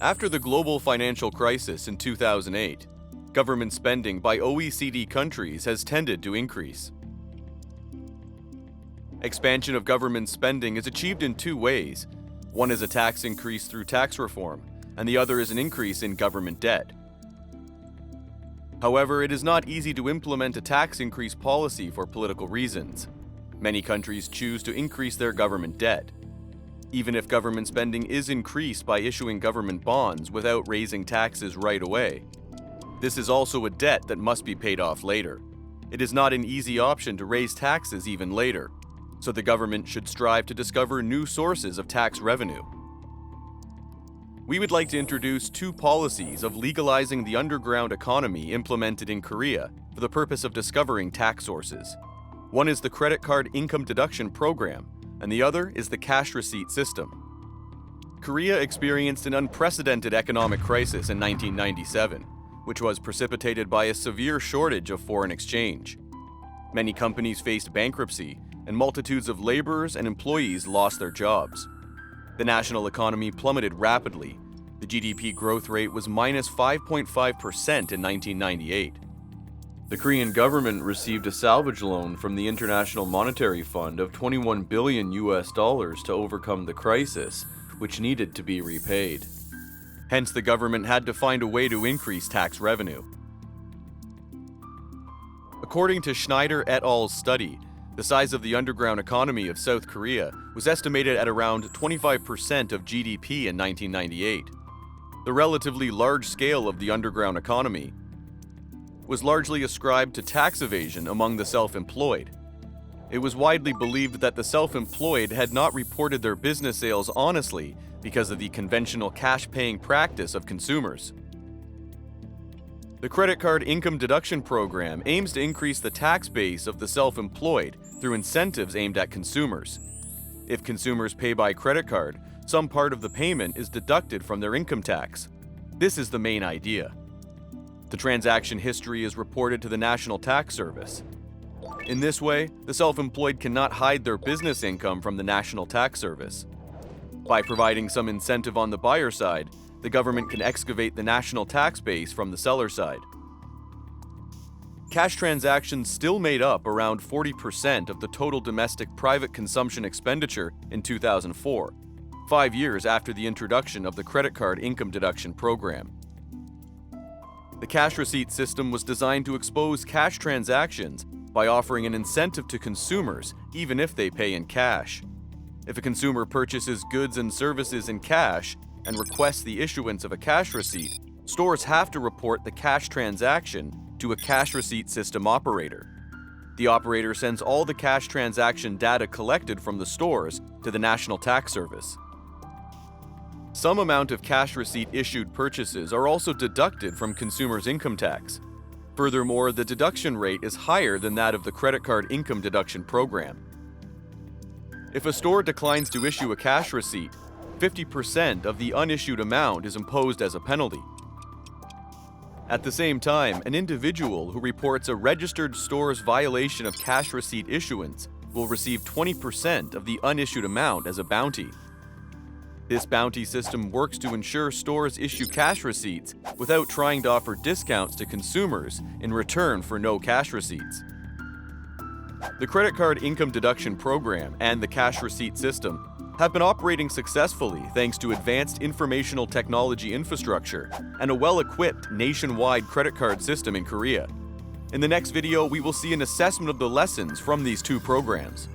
After the global financial crisis in 2008, government spending by OECD countries has tended to increase. Expansion of government spending is achieved in two ways. One is a tax increase through tax reform, and the other is an increase in government debt. However, it is not easy to implement a tax increase policy for political reasons. Many countries choose to increase their government debt. Even if government spending is increased by issuing government bonds without raising taxes right away, this is also a debt that must be paid off later. It is not an easy option to raise taxes even later, so the government should strive to discover new sources of tax revenue. We would like to introduce two policies of legalizing the underground economy implemented in Korea for the purpose of discovering tax sources. One is the credit card income deduction program, and the other is the cash receipt system. Korea experienced an unprecedented economic crisis in 1997, which was precipitated by a severe shortage of foreign exchange. Many companies faced bankruptcy, and multitudes of laborers and employees lost their jobs. The national economy plummeted rapidly. The GDP growth rate was minus 5.5% in 1998. The Korean government received a salvage loan from the International Monetary Fund of $21 billion to overcome the crisis, which needed to be repaid. Hence, the government had to find a way to increase tax revenue. According to Schneider et al.'s study, the size of the underground economy of South Korea was estimated at around 25% of GDP in 1998. The relatively large scale of the underground economy was largely ascribed to tax evasion among the self-employed. It was widely believed that the self-employed had not reported their business sales honestly because of the conventional cash-paying practice of consumers. The credit card income deduction program aims to increase the tax base of the self-employed through incentives aimed at consumers. If consumers pay by credit card, some part of the payment is deducted from their income tax. This is the main idea. The transaction history is reported to the National Tax Service. In this way, the self-employed cannot hide their business income from the National Tax Service. By providing some incentive on the buyer side, the government can excavate the national tax base from the seller side. Cash transactions still made up around 40% of the total domestic private consumption expenditure in 2004, 5 years after the introduction of the credit card income deduction program. The cash receipt system was designed to expose cash transactions by offering an incentive to consumers even if they pay in cash. If a consumer purchases goods and services in cash and requests the issuance of a cash receipt, stores have to report the cash transaction to a cash receipt system operator. The operator sends all the cash transaction data collected from the stores to the National Tax Service. Some amount of cash receipt issued purchases are also deducted from consumers' income tax. Furthermore, the deduction rate is higher than that of the credit card income deduction program. If a store declines to issue a cash receipt, 50% of the unissued amount is imposed as a penalty. At the same time, an individual who reports a registered store's violation of cash receipt issuance will receive 20% of the unissued amount as a bounty. This bounty system works to ensure stores issue cash receipts without trying to offer discounts to consumers in return for no cash receipts. The credit card income deduction program and the cash receipt system have been operating successfully thanks to advanced informational technology infrastructure and a well-equipped nationwide credit card system in Korea. In the next video, we will see an assessment of the lessons from these two programs.